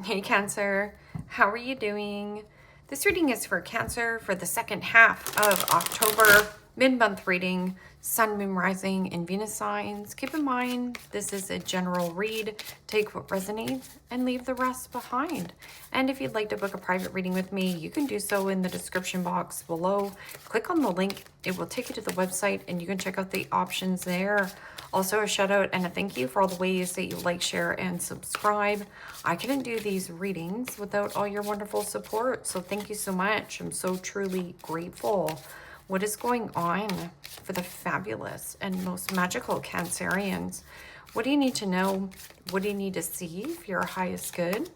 Hey Cancer, how are you doing? This reading is for Cancer for the second half of October, mid-month reading, Sun, Moon, Rising, and Venus signs. Keep in mind, this is a general read. Take what resonates and leave the rest behind. And if you'd like to book a private reading with me, you can do so in the description box below. Click on the link. It will take you to the website and you can check out the options there. Also, a shout out and a thank you for all the ways that you like, share, and subscribe. I couldn't do these readings without all your wonderful support, so thank you so much. I'm so truly grateful. What is going on for the fabulous and most magical Cancerians? What do you need to know? What do you need to see for your highest good?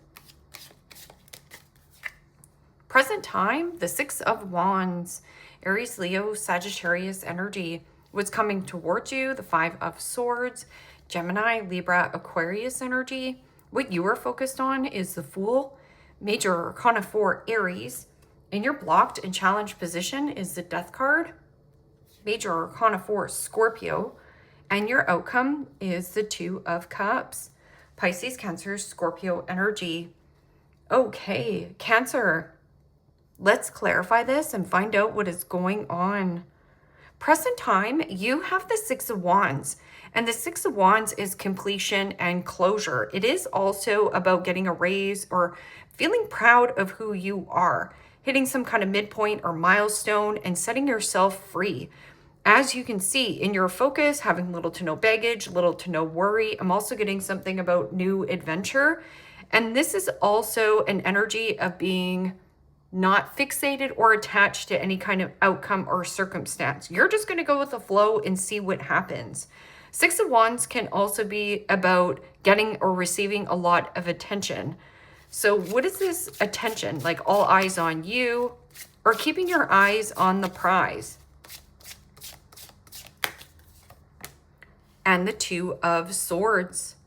Present time, the Six of Wands, Aries, Leo, Sagittarius energy. What's coming towards you, the Five of Swords, Gemini, Libra, Aquarius energy. What you are focused on is the Fool, Major Arcana 4, Aries. In your blocked and challenged position is the Death card, Major Arcana 4, Scorpio. And your outcome is the Two of Cups, Pisces, Cancer, Scorpio energy. Okay, Cancer, let's clarify this and find out what is going on. Present time, you have the Six of Wands, and the Six of Wands is completion and closure. It is also about getting a raise or feeling proud of who you are, hitting some kind of midpoint or milestone and setting yourself free. As you can see in your focus, having little to no baggage, little to no worry. I'm also getting something about new adventure. And this is also an energy of being not fixated or attached to any kind of outcome or circumstance. You're just going to go with the flow and see what happens. Six of Wands can also be about getting or receiving a lot of attention. So what is this attention? Like all eyes on you, or keeping your eyes on the prize? And the Two of Swords,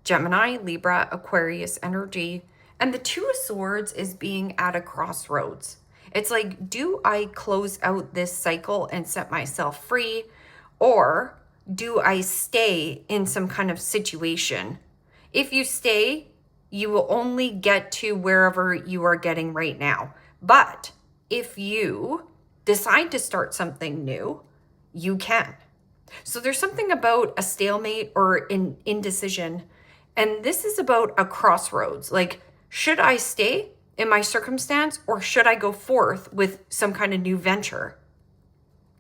Gemini, Libra, Aquarius energy. And the Two of Swords is being at a crossroads. It's like, do I close out this cycle and set myself free? Or do I stay in some kind of situation? If you stay, you will only get to wherever you are getting right now. But if you decide to start something new, you can. So there's something about a stalemate or an indecision. And this is about a crossroads. Like, should I stay in my circumstance or should I go forth with some kind of new venture?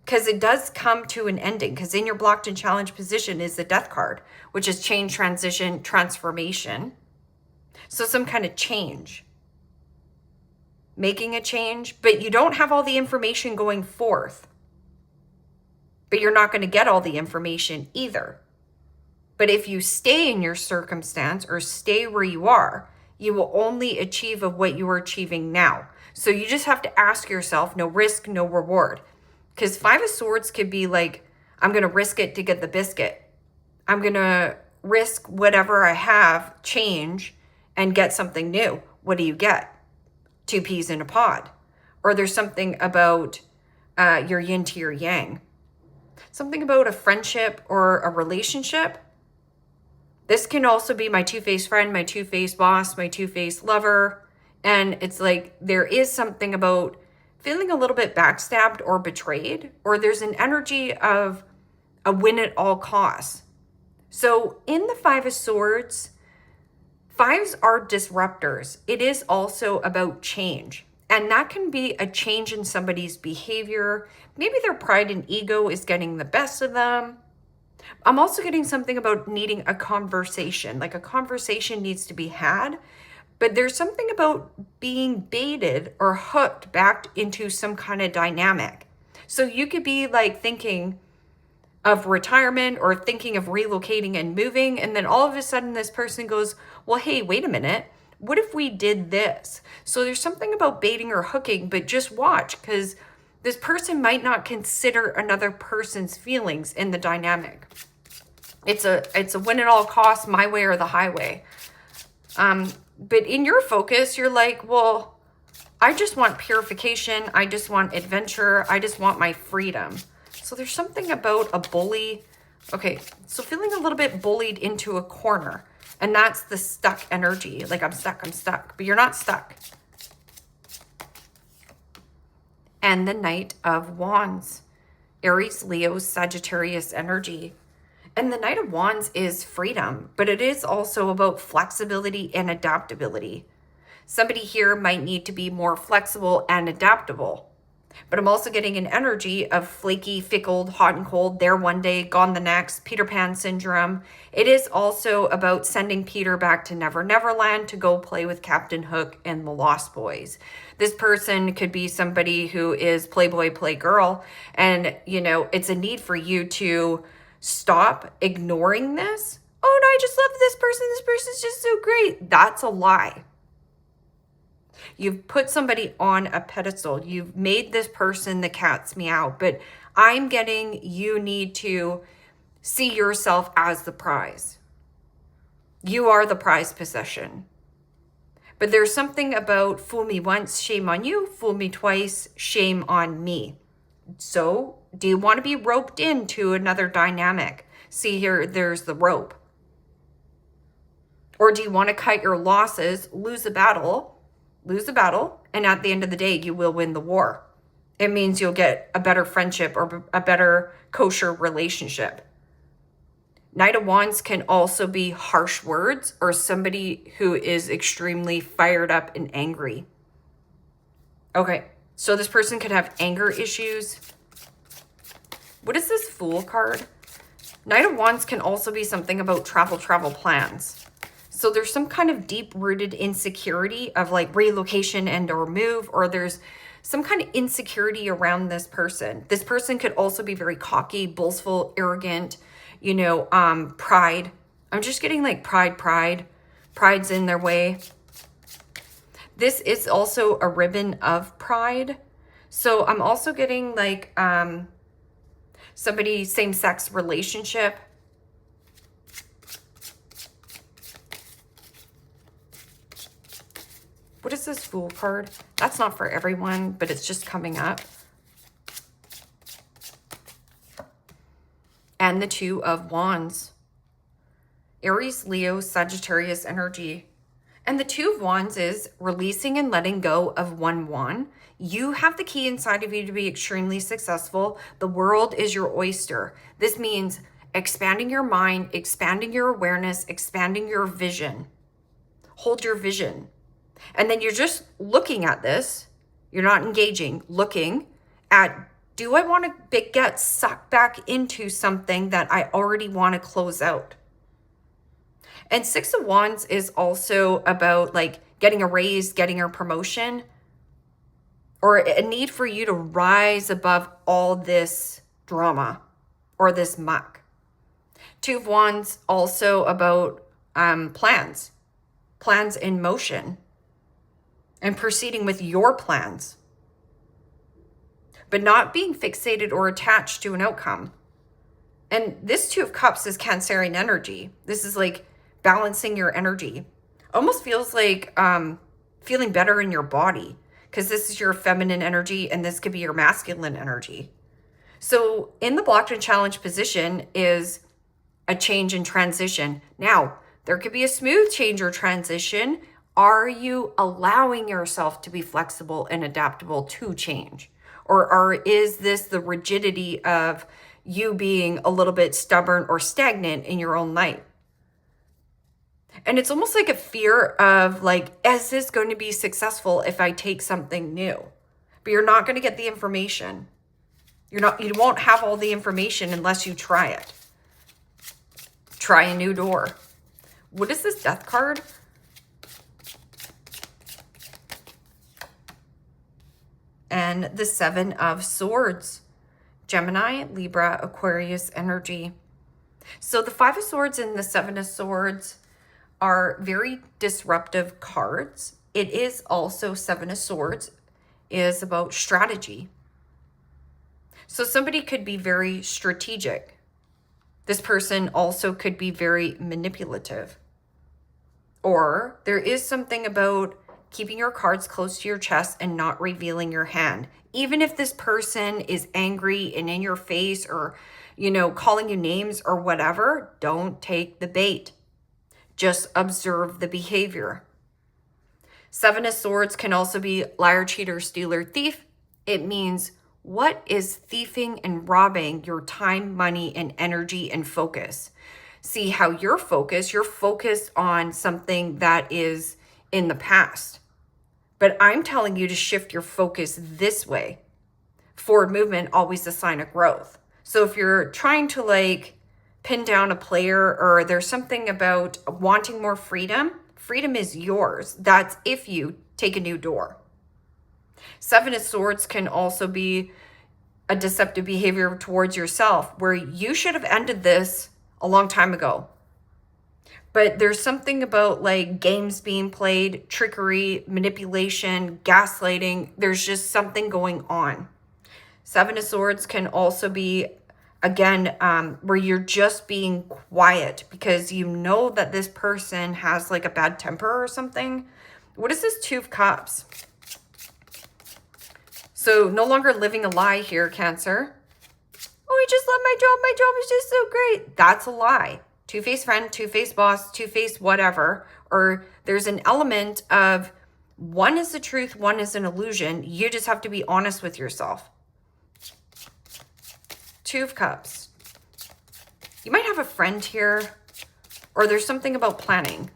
Because it does come to an ending, because in your blocked and challenged position is the Death card, which is change, transition, transformation. So some kind of change, making a change, but you don't have all the information going forth. But you're not going to get all the information either. But if you stay in your circumstance or stay where you are, you will only achieve of what you are achieving now. So you just have to ask yourself, no risk, no reward. Because Five of Swords could be like, I'm going to risk it to get the biscuit. I'm going to risk whatever I have, change, and get something new. What do you get? Two peas in a pod. Or there's something about your yin to your yang. Something about a friendship or a relationship. This can also be my two-faced friend, my two-faced boss, my two-faced lover. And it's like there is something about feeling a little bit backstabbed or betrayed, or there's an energy of a win at all costs. So in the Five of Swords, fives are disruptors. It is also about change. And that can be a change in somebody's behavior. Maybe their pride and ego is getting the best of them. I'm also getting something about needing a conversation. Like a conversation needs to be had, but there's something about being baited or hooked back into some kind of dynamic. So you could be like thinking of retirement or thinking of relocating and moving, and then all of a sudden this person goes, well, hey, wait a minute. What if we did this? So there's something about baiting or hooking, but just watch, because this person might not consider another person's feelings in the dynamic. It's a win at all costs, my way or the highway. But in your focus, you're like, well, I just want purification. I just want adventure. I just want my freedom. So there's something about a bully. Okay, so feeling a little bit bullied into a corner. And that's the stuck energy. Like, I'm stuck. But you're not stuck. And the Knight of Wands. Aries, Leo, Sagittarius energy. And the Knight of Wands is freedom, but it is also about flexibility and adaptability. Somebody here might need to be more flexible and adaptable. But I'm also getting an energy of flaky, fickle, hot and cold, there one day, gone the next, Peter Pan syndrome. It is also about sending Peter back to Never Never Land to go play with Captain Hook and the Lost Boys. This person could be somebody who is playboy, playgirl, and, you know, it's a need for you to stop ignoring this. Oh, no, I just love this person. This person's just so great. That's a lie. You've put somebody on a pedestal. You've made this person the cat's meow. But I'm getting you need to see yourself as the prize. You are the prize possession. But there's something about fool me once, shame on you. Fool me twice, shame on me. So do you want to be roped into another dynamic? See here, there's the rope. Or do you want to cut your losses, lose a battle, and at the end of the day, you will win the war. It means you'll get a better friendship or a better kosher relationship. Knight of Wands can also be harsh words or somebody who is extremely fired up and angry. Okay, so this person could have anger issues. What is this Fool card? Knight of Wands can also be something about travel plans. So there's some kind of deep-rooted insecurity of like relocation and or move, or there's some kind of insecurity around this person. This person could also be very cocky, boastful, arrogant, you know, pride. I'm just getting like pride. Pride's in their way. This is also a ribbon of pride. So I'm also getting like somebody same-sex relationship. What is this Fool card? That's not for everyone, but it's just coming up. And the Two of Wands. Aries, Leo, Sagittarius energy. And the Two of Wands is releasing and letting go of 1-1. You have the key inside of you to be extremely successful. The world is your oyster. This means expanding your mind, expanding your awareness, expanding your vision. Hold your vision. And then you're just looking at this. You're not engaging, looking at, do I want to get sucked back into something that I already want to close out? And Six of Wands is also about like getting a raise, getting a promotion, or a need for you to rise above all this drama or this muck. Two of Wands also about plans in motion. And proceeding with your plans, but not being fixated or attached to an outcome. And this Two of Cups is Cancerian energy. This is like balancing your energy. Almost feels like feeling better in your body, because this is your feminine energy and this could be your masculine energy. So in the blocked and challenged position is a change and transition. Now, there could be a smooth change or transition. Are you allowing yourself to be flexible and adaptable to change? Or is this the rigidity of you being a little bit stubborn or stagnant in your own life? And it's almost like a fear of like, is this going to be successful if I take something new? But you're not going to get the information. You won't have all the information unless you try it. Try a new door. What is this Death card? And the Seven of Swords. Gemini, Libra, Aquarius energy. So the Five of Swords and the Seven of Swords are very disruptive cards. It is also Seven of Swords is about strategy. So somebody could be very strategic. This person also could be very manipulative. Or there is something about keeping your cards close to your chest and not revealing your hand. Even if this person is angry and in your face or, you know, calling you names or whatever, don't take the bait. Just observe the behavior. Seven of Swords can also be liar, cheater, stealer, thief. It means what is thieving and robbing your time, money, and energy and focus. See how you're focused on something that is in the past. But I'm telling you to shift your focus this way. Forward movement, always a sign of growth. So if you're trying to like pin down a player, or there's something about wanting more freedom, freedom is yours. That's if you take a new door. Seven of Swords can also be a deceptive behavior towards yourself, where you should have ended this a long time ago. But there's something about like games being played, trickery, manipulation, gaslighting. There's just something going on. Seven of Swords can also be, again, where you're just being quiet because you know that this person has like a bad temper or something. What is this Two of Cups? So no longer living a lie here, Cancer. Oh, I just love my job. My job is just so great. That's a lie. Two-faced friend, two-faced boss, two-faced whatever. Or there's an element of one is the truth, one is an illusion. You just have to be honest with yourself. Two of Cups. You might have a friend here, or there's something about planning.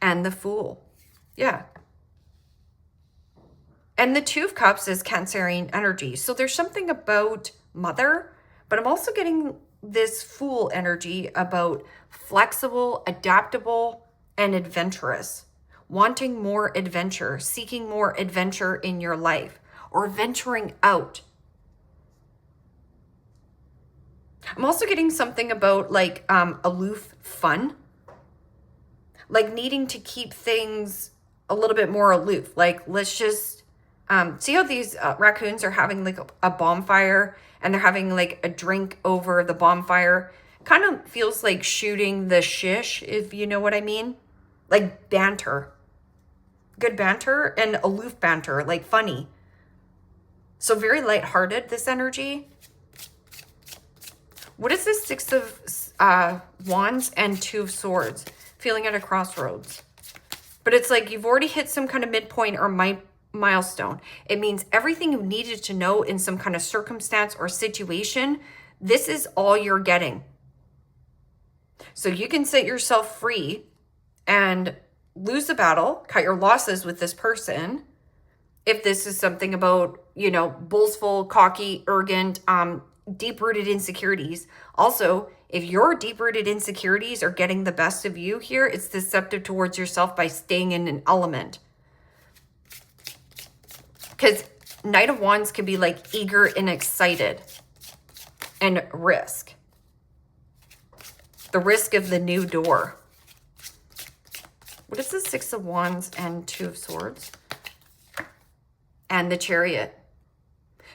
And the Fool. Yeah. And the Two of Cups is Cancerian energy. So there's something about mother, but I'm also getting this Fool energy about flexible, adaptable, and adventurous. Wanting more adventure, seeking more adventure in your life, or venturing out. I'm also getting something about like aloof fun. Like needing to keep things a little bit more aloof. Like let's just see how these raccoons are having like a bonfire and they're having like a drink over the bonfire. Kind of feels like shooting the shish, if you know what I mean. Like banter. Good banter and aloof banter, like funny. So very lighthearted, this energy. What is this Six of Wands and Two of Swords? Feeling at a crossroads. But it's like you've already hit some kind of midpoint or milestone. It means everything you needed to know in some kind of circumstance or situation, this is all you're getting. So you can set yourself free and lose the battle, cut your losses with this person. If this is something about, you know, boastful, cocky, arrogant, deep-rooted insecurities. Also, if your deep-rooted insecurities are getting the best of you here, it's deceptive towards yourself by staying in an element. Because Knight of Wands can be like eager and excited. And risk. The risk of the new door. What is the Six of Wands and Two of Swords? And the Chariot.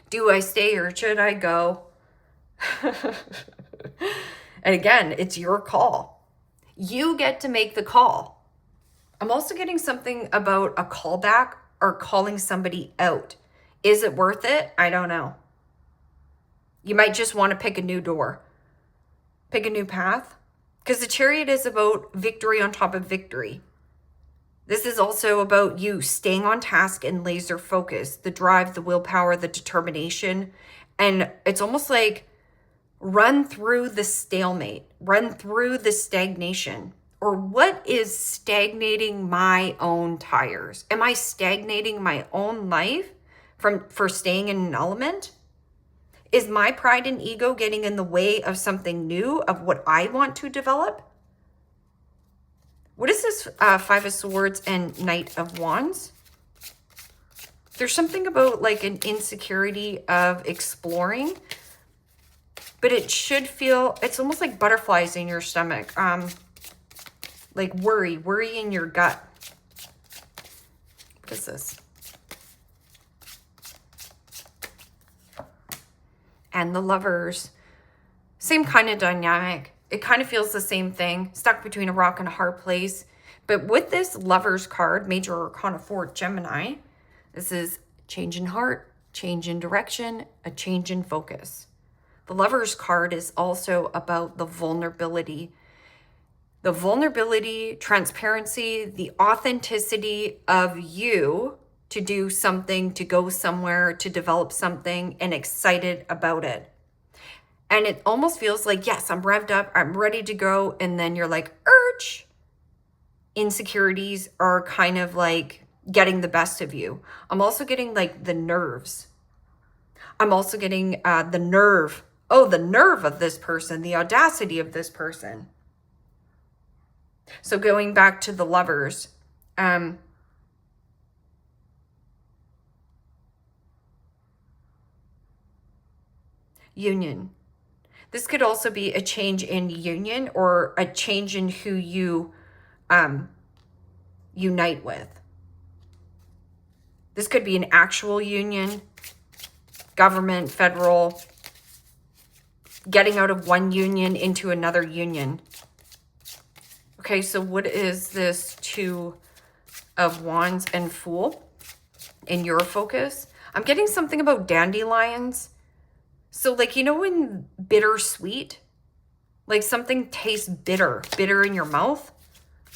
Do I stay or should I go? And again, it's your call. You get to make the call. I'm also getting something about a callback or calling somebody out. Is it worth it? I don't know. You might just want to pick a new door. Pick a new path. Because the Chariot is about victory on top of victory. This is also about you staying on task and laser focus, the drive, the willpower, the determination. And it's almost like run through the stalemate, run through the stagnation. Or what is stagnating my own tires? Am I stagnating my own life for staying in an element? Is my pride and ego getting in the way of something new, of what I want to develop? What is this Five of Swords and Knight of Wands? There's something about like an insecurity of exploring, but it should feel, it's almost like butterflies in your stomach. Like worry in your gut. What is this? And the Lovers. Same kind of dynamic. It kind of feels the same thing. Stuck between a rock and a hard place. But with this Lovers card, Major Arcana 4 Gemini, this is change in heart, change in direction, a change in focus. The Lovers card is also about the vulnerability the vulnerability, transparency, the authenticity of you to do something, to go somewhere, to develop something, and excited about it. And it almost feels like, yes, I'm revved up, I'm ready to go. And then you're like, urge. Insecurities are kind of like getting the best of you. I'm also getting like the nerves. I'm also getting the nerve. Oh, the nerve of this person, the audacity of this person. So going back to the Lovers, union. This could also be a change in union or a change in who you unite with. This could be an actual union, government, federal, getting out of one union into another union. Okay, so what is this Two of Wands and Fool in your focus? I'm getting something about dandelions. So like, you know, when bittersweet, like something tastes bitter in your mouth.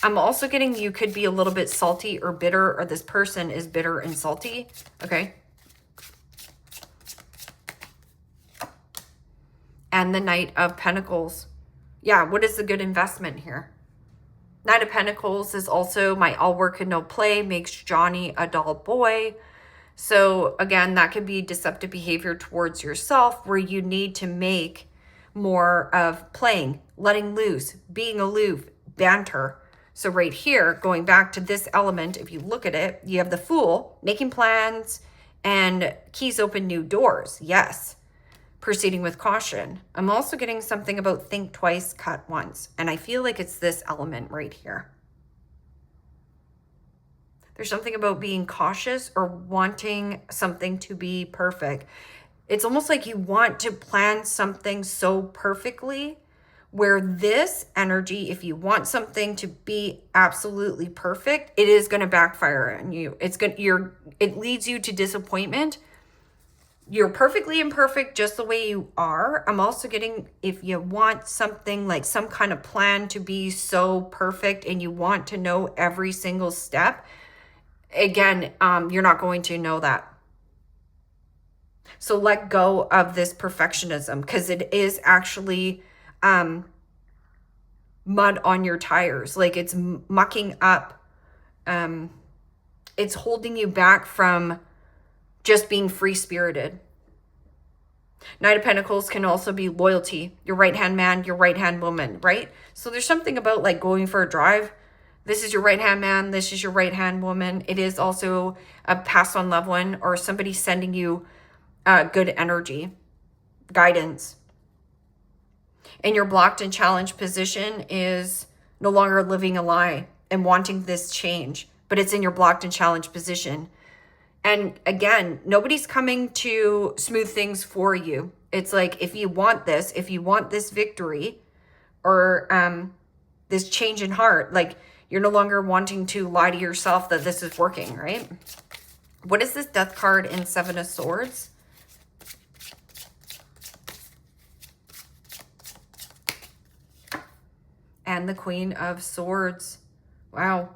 I'm also getting you could be a little bit salty or bitter, or this person is bitter and salty. Okay. And the Knight of Pentacles. Yeah, what is a good investment here? Knight of Pentacles is also my all work and no play makes Johnny a dull boy. So again, that could be deceptive behavior towards yourself where you need to make more of playing, letting loose, being aloof, banter. So right here, going back to this element, if you look at it, you have the Fool, making plans and keys open new doors. Yes. Proceeding with caution. I'm also getting something about think twice, cut once. And I feel like it's this element right here. There's something about being cautious or wanting something to be perfect. It's almost like you want to plan something so perfectly where this energy, if you want something to be absolutely perfect, it is going to backfire on you. It leads you to disappointment. You're perfectly imperfect just the way you are. I'm also getting, if you want something like some kind of plan to be so perfect and you want to know every single step, again, you're not going to know that. So let go of this perfectionism because it is actually mud on your tires. Like it's mucking up. It's holding you back from just being free-spirited. Knight of Pentacles can also be loyalty. Your right-hand man, your right-hand woman, right? So there's something about like going for a drive. This is your right-hand man. This is your right-hand woman. It is also a passed-on loved one or somebody sending you good energy, guidance. And your blocked and challenged position is no longer living a lie and wanting this change, but it's in your blocked and challenged position. And again, nobody's coming to smooth things for you. It's like, if you want this victory or this change in heart, like you're no longer wanting to lie to yourself that this is working, right? What is this Death card in Seven of Swords? And the Queen of Swords. Wow.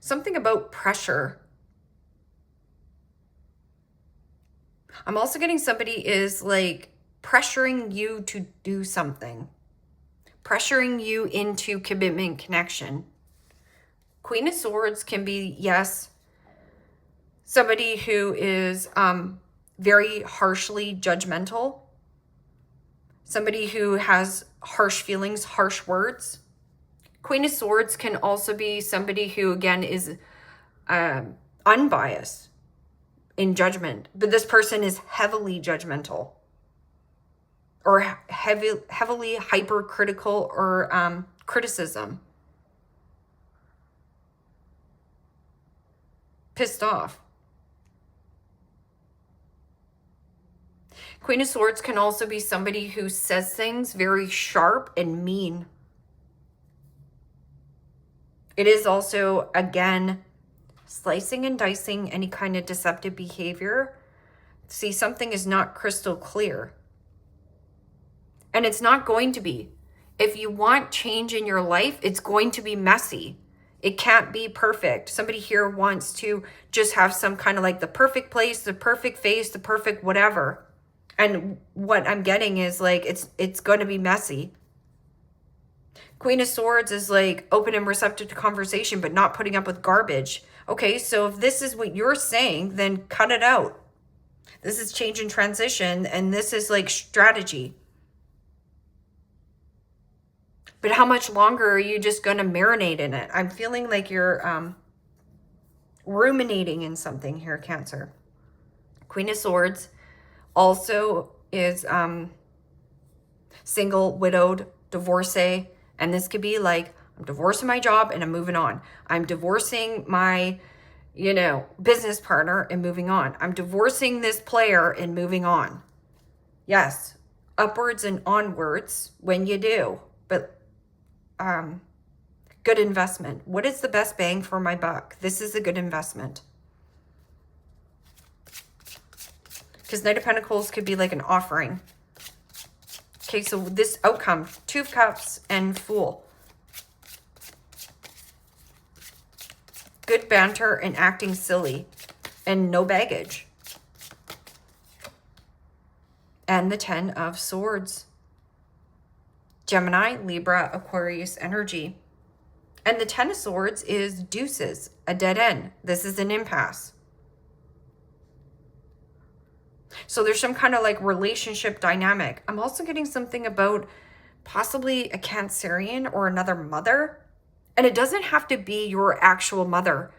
Something about pressure. I'm also getting somebody is like pressuring you to do something. Pressuring you into commitment, connection. Queen of Swords can be, yes, somebody who is very harshly judgmental. Somebody who has harsh feelings, harsh words. Queen of Swords can also be somebody who, again, is unbiased in judgment. But this person is heavily judgmental or heavily hypercritical or criticism. Pissed off. Queen of Swords can also be somebody who says things very sharp and mean. It is also, again, slicing and dicing any kind of deceptive behavior. See, something is not crystal clear. And it's not going to be. If you want change in your life, it's going to be messy. It can't be perfect. Somebody here wants to just have some kind of like the perfect place, the perfect face, the perfect whatever. And what I'm getting is like, it's going to be messy. Queen of Swords is like open and receptive to conversation, but not putting up with garbage. Okay, so if this is what you're saying, then cut it out. This is change and transition, and this is like strategy. But how much longer are you just going to marinate in it? I'm feeling like you're ruminating in something here, Cancer. Queen of Swords also is single, widowed, divorcee. And this could be like, I'm divorcing my job and I'm moving on. I'm divorcing my, business partner and moving on. I'm divorcing this player and moving on. Yes, upwards and onwards when you do. But good investment. What is the best bang for my buck? This is a good investment. Because Knight of Pentacles could be like an offering. Okay, so this outcome, Two of Cups and Fool. Good banter and acting silly and no baggage. And the Ten of Swords. Gemini, Libra, Aquarius energy. And the Ten of Swords is deuces, a dead end. This is an impasse. So there's some kind of like relationship dynamic. I'm also getting something about possibly a Cancerian or another mother. And it doesn't have to be your actual mother.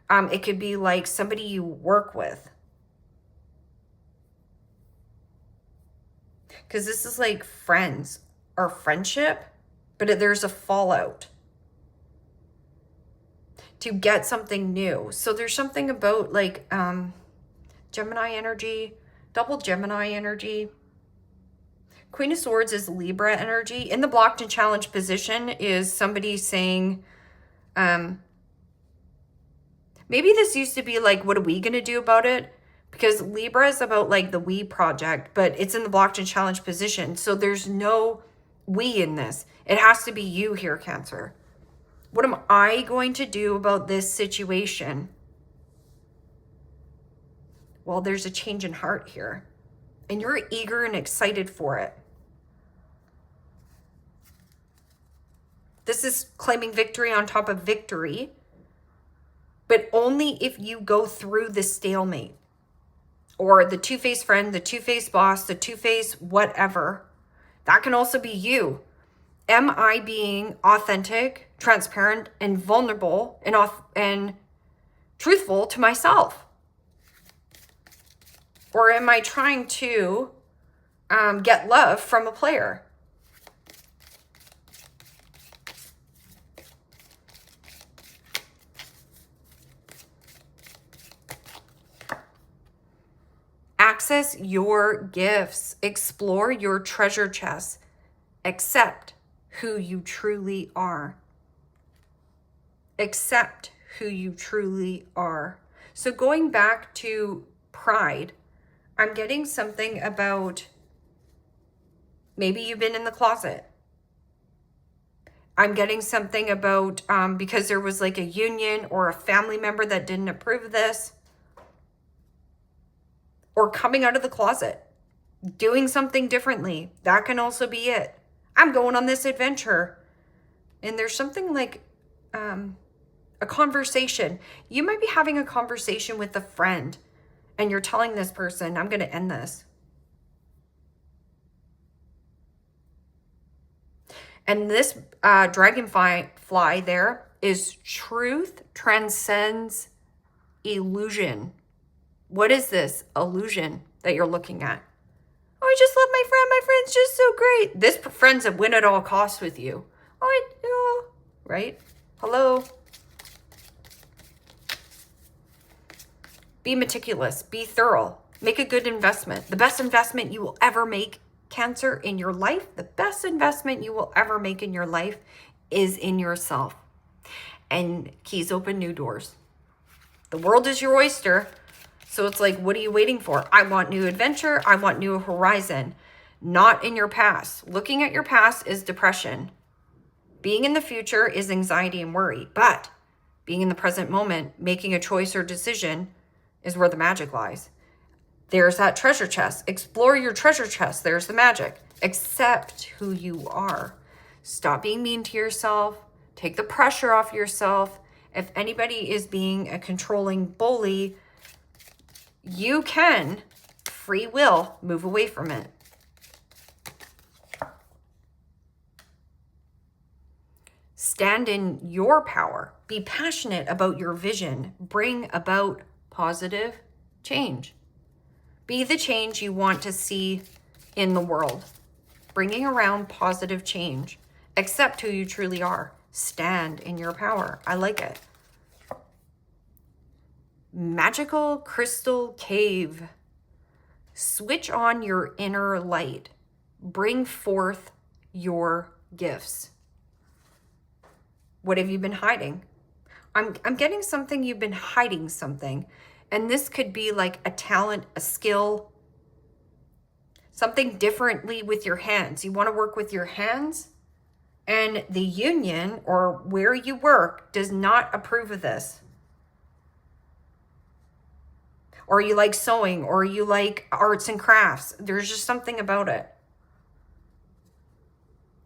It could be like somebody you work with. Because this is like friends or friendship, but there's a fallout to get something new. So there's something about like Gemini energy, double Gemini energy. Queen of Swords is Libra energy. In the blocked and challenged position is somebody saying, maybe this used to be like, what are we going to do about it? Because Libra is about like the we project, but it's in the blocked and challenged position. So there's no we in this. It has to be you here, Cancer. What am I going to do about this situation? Well, there's a change in heart here. And you're eager and excited for it. This is claiming victory on top of victory. But only if you go through the stalemate. Or the two-faced friend, the two-faced boss, the two-faced whatever. That can also be you. Am I being authentic, transparent, and vulnerable and truthful to myself? Or am I trying to get love from a player? Access your gifts. Explore your treasure chest. Accept who you truly are. Accept who you truly are. So going back to pride, I'm getting something about maybe you've been in the closet. I'm getting something about because there was like a union or a family member that didn't approve of this. Or coming out of the closet, doing something differently. That can also be it. I'm going on this adventure. And there's something like a conversation. You might be having a conversation with a friend and you're telling this person, I'm going to end this. And this dragonfly there is truth transcends illusion. What is this illusion that you're looking at? Oh, I just love my friend. My friend's just so great. This friend's a win at all costs with you. Right? Hello? Be meticulous. Be thorough. Make a good investment. The best investment you will ever make, Cancer, in your life, the best investment you will ever make in your life is in yourself. And keys open new doors. The world is your oyster. So it's like, what are you waiting for? I want new adventure. I want new horizon. not in your past. Looking at your past is depression. Being in the future is anxiety and worry. But being in the present moment, making a choice or decision is where the magic lies. There's that treasure chest. Explore your treasure chest. There's the magic. Accept who you are. Stop being mean to yourself. Take the pressure off yourself. If anybody is being a controlling bully, you can, free will, move away from it. Stand in your power. Be passionate about your vision. Bring about positive change. Be the change you want to see in the world. Bringing around positive change. Accept who you truly are. Stand in your power. I like it. Magical crystal cave. Switch on your inner light. Bring forth your gifts. What have you been hiding? I'm getting something, you've been hiding something. And this could be like a talent, a skill, something differently with your hands. You want to work with your hands, and the union or where you work does not approve of this. Or you like sewing, or you like arts and crafts. There's just something about it.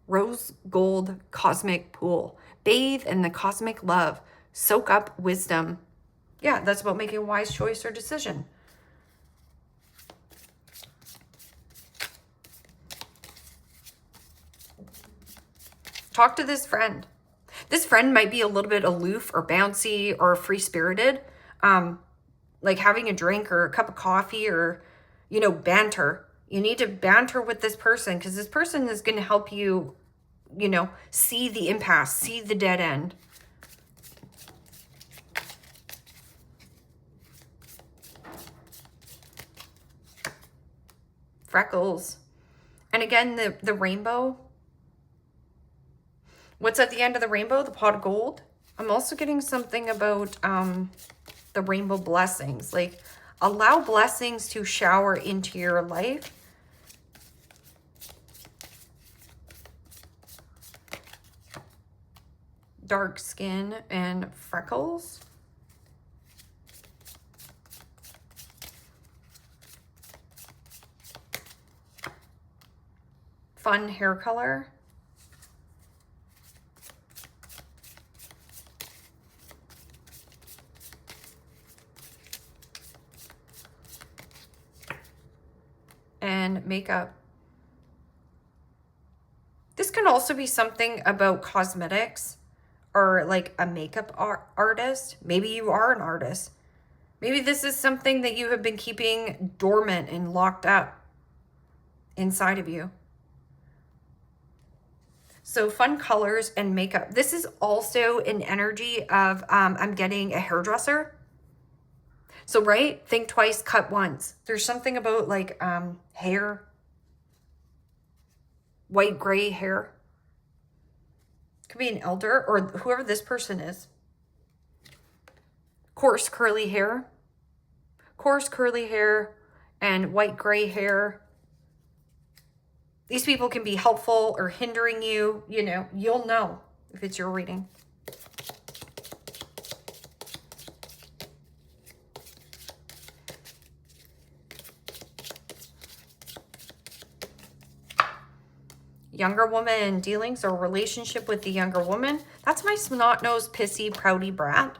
Rose gold cosmic pool. Bathe in the cosmic love. Soak up wisdom. Yeah, that's about making a wise choice or decision. Talk to this friend. This friend might be a little bit aloof or bouncy or free-spirited. Like having a drink or a cup of coffee or, banter. You need to banter with this person because this person is going to help you, see the impasse, see the dead end. Freckles. And again, the rainbow. What's at the end of the rainbow? The pot of gold. I'm also getting something about the rainbow blessings. Like, allow blessings to shower into your life. Dark skin and freckles. Fun hair color. And makeup. This can also be something about cosmetics or like a makeup artist. Maybe you are an artist. Maybe this is something that you have been keeping dormant and locked up inside of you. So fun colors and makeup. This is also an energy of, I'm getting a hairdresser. So, right? Think twice, cut once. There's something about like hair. White, gray hair. Could be an elder or whoever this person is. Coarse curly hair. Coarse curly hair and white, gray hair. These people can be helpful or hindering you. You'll know if it's your reading. Younger woman dealings or relationship with the younger woman. That's my snot-nosed, pissy, proudy brat.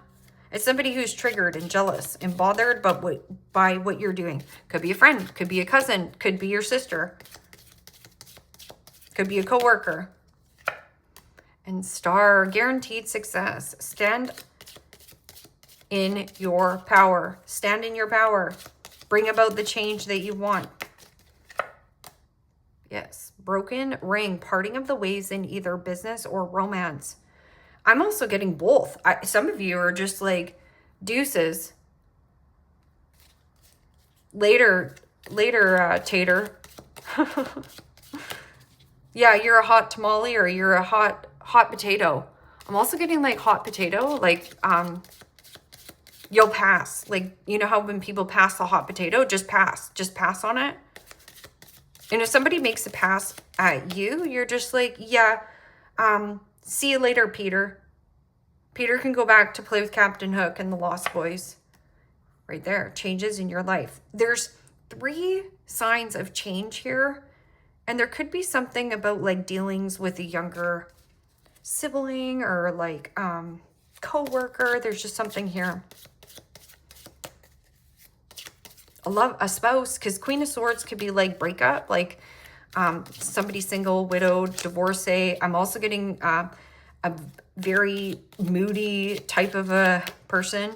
It's somebody who's triggered and jealous and bothered by what you're doing. Could be a friend, could be a cousin, could be your sister. Could be a coworker. And star, guaranteed success. Stand in your power. Stand in your power. Bring about the change that you want. Yes. Broken ring. Parting of the ways in either business or romance. I'm also getting both. Some of you are just like, deuces. Later, Tater. Yeah, you're a hot tamale or you're a hot potato. I'm also getting like hot potato, like you'll pass. Like, you know how when people pass the hot potato, just pass on it. And if somebody makes a pass at you, you're just like, yeah, see you later, Peter. Peter can go back to play with Captain Hook and the Lost Boys. Right there, changes in your life. There's 3 signs of change here. And there could be something about like dealings with a younger sibling or like co-worker. There's just something here. A spouse, because Queen of Swords could be like breakup, like somebody single, widowed, divorcee. I'm also getting a very moody type of a person.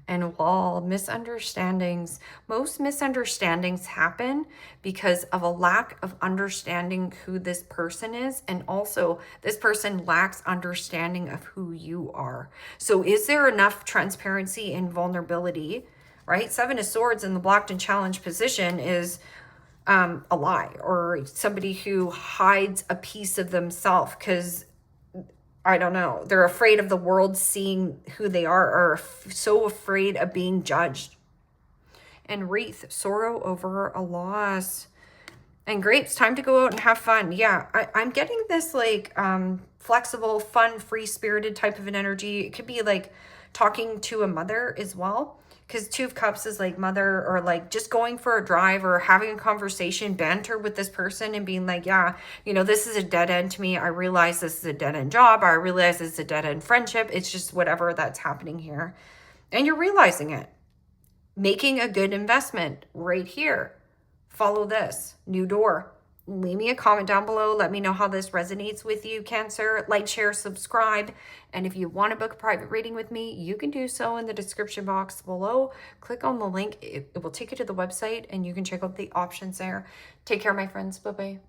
And wall, misunderstandings. Most misunderstandings happen because of a lack of understanding who this person is. And also this person lacks understanding of who you are. So is there enough transparency and vulnerability, right? 7 of Swords in the blocked and challenged position is a lie, or somebody who hides a piece of themselves because I don't know, they're afraid of the world seeing who they are, or so afraid of being judged. And Wreath, sorrow over a loss. And Grapes, time to go out and have fun. Yeah, I'm getting this like flexible, fun, free-spirited type of an energy. It could be like talking to a mother as well. Because 2 of Cups is like mother, or like just going for a drive or having a conversation, banter with this person and being like, yeah, you know, this is a dead end to me. I realize this is a dead end job. I realize this is a dead end friendship. It's just whatever that's happening here. And you're realizing it. Making a good investment right here. Follow this. New door. Leave me a comment down below. Let me know how this resonates with you, Cancer. Like, share, subscribe. And if you want to book a private reading with me, you can do so in the description box below. Click on the link. It will take you to the website and you can check out the options there. Take care, my friends. Bye-bye.